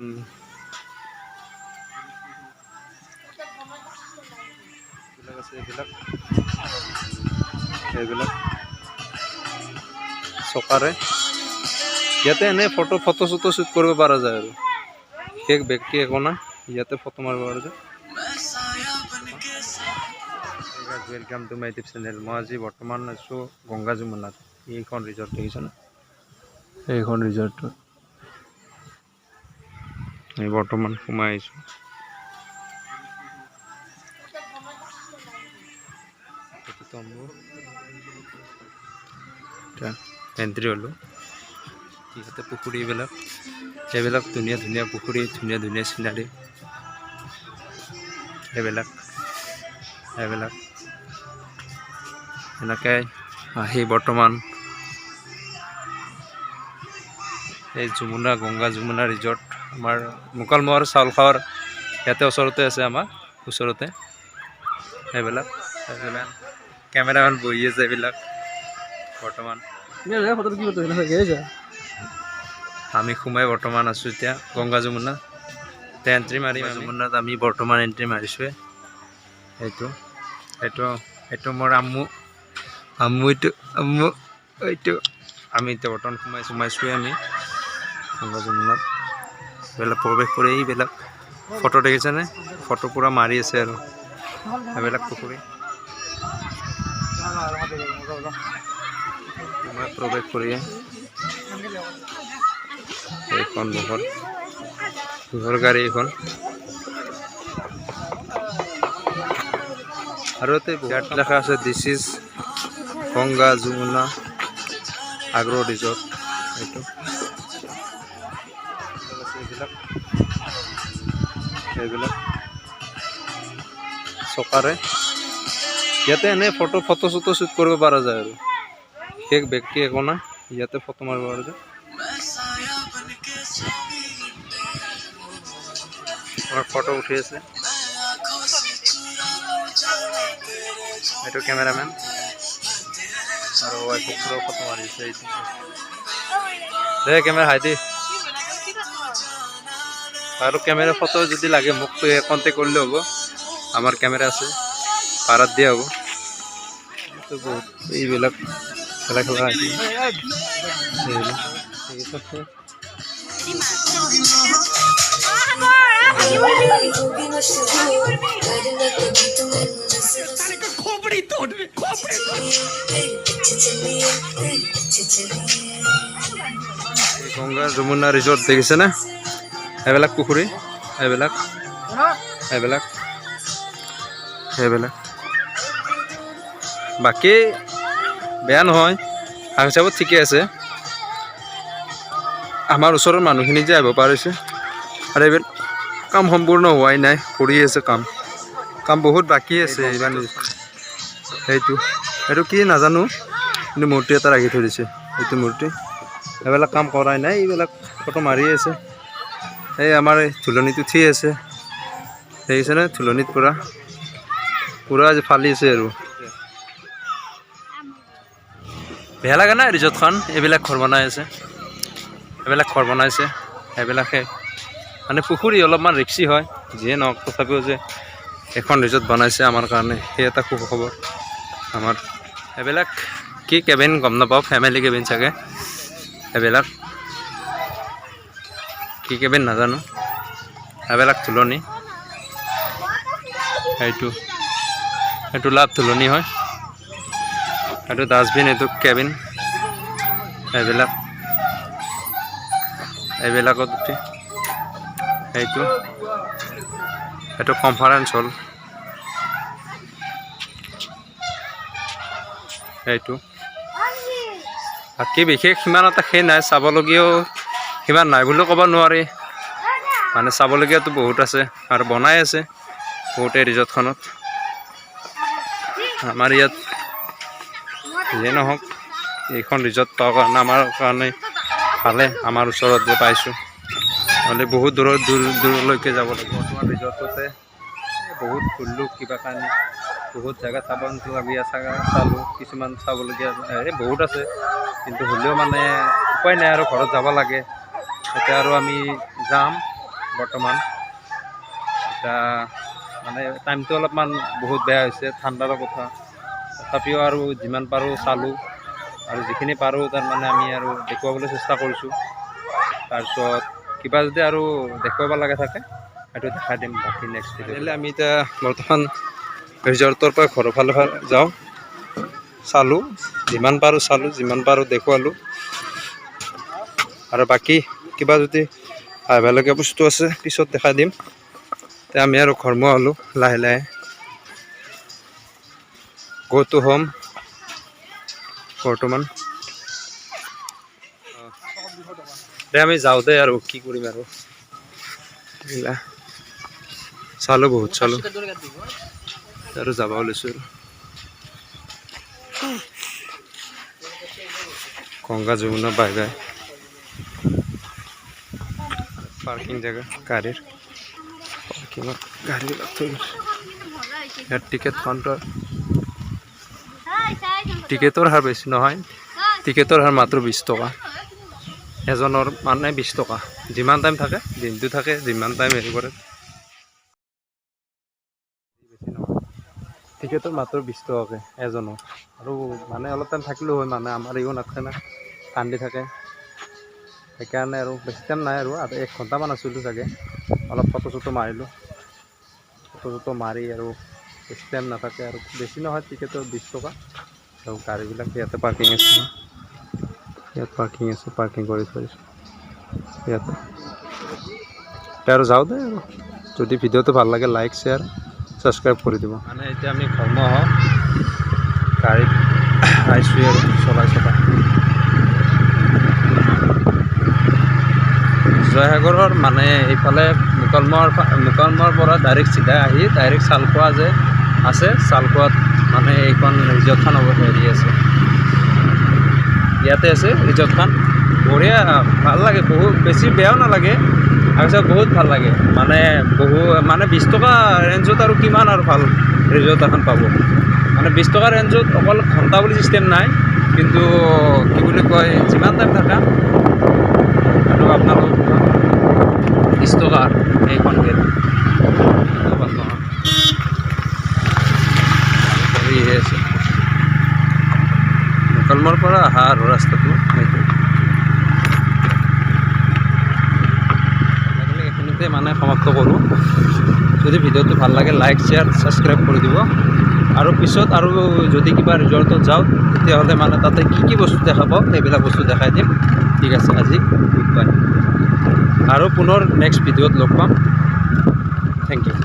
এইবিলাক চকাৰে ইয়াতে এনে ফটো চটো শ্বুট কৰিব পৰা যায় আৰু শেষ ব্যক্তি একো নাই ইয়াতে ফটো মাৰিব পৰা যায়। Welcome to my YouTube channel. মই আজি বৰ্তমান আছোঁ গংগা যমুনাত। এইখন ৰিজৰ্ট দেখিছেনে? এইখন ৰিজৰ্টটো এই বৰ্তমান সোমাই আহিছোঁ। এণ্ট্ৰি হ'লোঁ। ইয়াতে পুখুৰী এইবিলাক ধুনীয়া ধুনীয়া পুখুৰী, ধুনীয়া ধুনীয়া চিনাৰী এইবিলাক এনেকৈ আহি বৰ্তমান এই যমুনা গংগা যমুনা ৰিজৰ্ট আমাৰ মুকালমুৱাৰ চাউলখাৱৰ ইয়াতে ওচৰতে আছে। আমাৰ ওচৰতে এইবিলাক কেমেৰামেন বহি আছে। এইবিলাক বৰ্তমান আমি সোমাই বৰ্তমান আছোঁ এতিয়া গংগা যমুনা। এতিয়া এণ্ট্ৰি মাৰিম। যমুনাত আমি বৰ্তমান এণ্ট্ৰি মাৰিছোঁৱে। এইটো মোৰ আম্মু এইটো আমি এতিয়া বৰ্তমান সোমাইছোঁৱে আমি গংগা যমুনাত। এইবিলাক প্ৰৱেশ কৰি এইবিলাক ফটো দেখিছেনে? ফটো পূৰা মাৰি আছে আৰু এইবিলাক পুখুৰী প্ৰৱেশ কৰিয়ে এইখন দুঘৰ গাড়ী এইখন আৰু ইয়াত লেখা আছে this is Ganga Yamuna Agra resort. এইবিলাক চকাৰে ইয়াতে এনে ফটো চটো শ্বুট কৰিব পৰা যায় আৰু শেষ ব্যক্তি একো নাই ইয়াতে ফটো মাৰিব পৰা যায়। ফটো উঠি আছে। এইটো কেমেৰামেন আৰু ৱাইফৰ ফটো মাৰিছে। দে কেমেৰা হাই দি আৰু কেমেৰা ফটো যদি লাগে মোক কণ্টেক্ট কৰিলে হ'ব। আমাৰ কেমেৰা আছে, পাৰাত দিয়া হ'ব। বহুত এইবিলাক খেলা গংগা যমুনা ৰিজৰ্ট দেখিছেনে? এইবিলাক পুখুৰী এইবিলাক বাকী বেয়া নহয়, হিচাপত ঠিকে আছে। আমাৰ ওচৰৰ মানুহখিনি যে আহিব পাৰিছে আৰু এইবিলাক কাম সম্পূৰ্ণ হোৱাই নাই, কৰি আছে কাম বহুত বাকী আছে। ইমান সেইটো কি নাজানো, কিন্তু মূৰ্তি এটা ৰাখি থৈ দিছে। এইটো মূৰ্তি এইবিলাক কাম কৰাই নাই, এইবিলাক ফটো মাৰি আছে। এই আমাৰ এই ধুলনিত উঠি আছে দেখিছেনে? ধুলনিত পূৰা আজি ফালিছে আৰু বেয়া লাগে না ৰিজৰ্টখন। এইবিলাক ঘৰ বনাইছে এইবিলাকে মানে পুখুৰী অলপমান ৰিক্সি হয়। যিয়ে নহওক তথাপিও যে এখন ৰিজৰ্ট বনাইছে আমাৰ কাৰণে সেই এটা খুব খবৰ। আমাৰ এইবিলাক কি কেবিন গম নাপাওঁ, ফেমিলি কেবিন চাগে। এইবিলাক কি কেবিন নাজানো। এইবিলাক ধুলনি, এইটো লাভ ধুলনি হয়। এইটো ডাষ্টবিন, এইটো কেবিন। এইবিলাকত উঠি এইটো কনফাৰেন্স হল। বাকী বিশেষ সিমান এটা সেই নাই, চাবলগীয়াও সিমান নাই বুলিও ক'ব নোৱাৰি। মানে চাবলগীয়াটো বহুত আছে আৰু বনাই আছে বহুতে ৰিজৰ্টখনত। আমাৰ ইয়াত যিয়ে নহওক এইখন ৰিজৰ্ট পোৱাৰ কাৰণে আমাৰ কাৰণে ভালে। আমাৰ ওচৰত যে পাইছোঁ, নহ'লে বহুত দূৰলৈকে যাব লাগিব। বৰ্তমান ৰিজৰ্টতে বহুত ঘূৰিলোঁ, কিবা কাৰণে বহুত জেগা চাবলগীয়া চালোঁ। কিছুমান চাবলগীয়া বহুত আছে, কিন্তু হ'লেও মানে উপায় নাই আৰু ঘৰত যাব লাগে। এতিয়া আৰু আমি যাম বৰ্তমান এটা মানে টাইমটো অলপমান বহুত বেয়া হৈছে, ঠাণ্ডাৰ কথা। তথাপিও আৰু যিমান পাৰোঁ চালোঁ, আৰু যিখিনি পাৰোঁ তাৰমানে আমি আৰু দেখুৱাবলৈ চেষ্টা কৰিছোঁ। তাৰপিছত কিবা যদি আৰু দেখুৱাব লাগে থাকে সেইটো দেখাই দিম বাকী নেক্সট ভিডিঅ'ত। আমি এতিয়া বৰ্তমান ৰিজৰ্টৰ পৰা ঘৰৰ ফালে যাওঁ। চালোঁ যিমান পাৰোঁ চালোঁ, যিমান পাৰোঁ দেখুৱালোঁ, আৰু বাকী কিবা যদি ভাললগীয়া বস্তু আছে পিছত দেখাই দিম। এতিয়া আমি আৰু ঘৰমুৱা হ'লোঁ লাহে লাহে। গো টু হোম বৰ্তমান। দে আমি যাওঁ দে, আৰু কি কৰিম আৰু চালোঁ বহুত চালোঁ আৰু যাব ওলাইছোঁ। গংগা যমুনা বাই বাই পাৰ্কিং জেগা গাড়ীৰ, পাৰ্কিঙত গাড়ীবিলাক থৈ গৈছে। ইয়াত টিকেট কাউণ্টাৰ, টিকেটৰ হাৰ বেছি নহয়, টিকেটৰ হাৰ মাত্ৰ 20 টকা এজনৰ, মানে 20 টকা যিমান টাইম থাকে, দিনটো থাকে যিমান টাইম হেৰি কৰে। টিকেটৰ মাত্ৰ 20 টকাকৈ এজনৰ, আৰু মানে অলপ টাইম থাকিলেও হয়, মানে আমাৰ ইও নাথাকে না, কান্দি থাকে, সেইকাৰণে আৰু বেছি টাইম নাই আৰু 1 ঘণ্টামান আছিলোঁ চাগে। অলপ ফটো চটো মাৰিলোঁ, ফটো চটো মাৰি আৰু বেছি টাইম নাথাকে, আৰু বেছি নহয় টিকেটৰ 20 টকা। আৰু গাড়ীবিলাক ইয়াতে পাৰ্কিং আছে, ইয়াত পাৰ্কিং আছে, পাৰ্কিং কৰি থৈছোঁ ইয়াতে। আৰু যাওঁ দে, আৰু যদি ভিডিঅ'টো ভাল লাগে লাইক শ্বেয়াৰ ছাবস্ক্ৰাইব কৰি দিব। মানে এতিয়া আমি ঘৰমুৱা হওঁ, গাড়ীত আহিছোঁ আৰু চলাই জয়সাগৰৰ মানে এইফালে মুকালমুৱাৰ পৰা ডাইৰেক্ট চিধাই আহি ডাইৰেক্ট চালখোৱা যে আছে, চালখোৱাত মানে এইখন ৰিজৰ্টখন হেৰি আছে, ইয়াতে আছে ৰিজৰ্টখন। বঢ়িয়া, ভাল লাগে, বহুত বেছি বেয়াও নালাগে, তাৰপিছত বহুত ভাল লাগে। মানে 20 টকা ৰেঞ্জত আৰু কিমান আৰু ভাল ৰিজৰ্ট এখন পাব। মানে 20 টকা ৰেঞ্জত অকল ঘণ্টা বুলি চিষ্টেম নাই, কিন্তু কি বুলি কয় যিমান টাইম থাকা, আৰু আপোনালোক 20 টকা এইখন গেট আছে। মুকালমুৱাৰ পৰা অহা আৰু ৰাস্তাটো সেইটো এইখিনিতে মানে সমাপ্ত কৰোঁ। যদি ভিডিঅ'টো ভাল লাগে লাইক শ্বেয়াৰ ছাবস্ক্ৰাইব কৰি দিব, আৰু পিছত আৰু যদি কিবা ৰিজৰ্টত যাওঁ তেতিয়াহ'লে মানে তাতে কি বস্তু দেখাব সেইবিলাক বস্তু দেখাই দিম। ঠিক আছে, আজি গুড বাই, আৰু পুনৰ নেক্সট ভিডিঅ'ত লগ পাম। Thank U.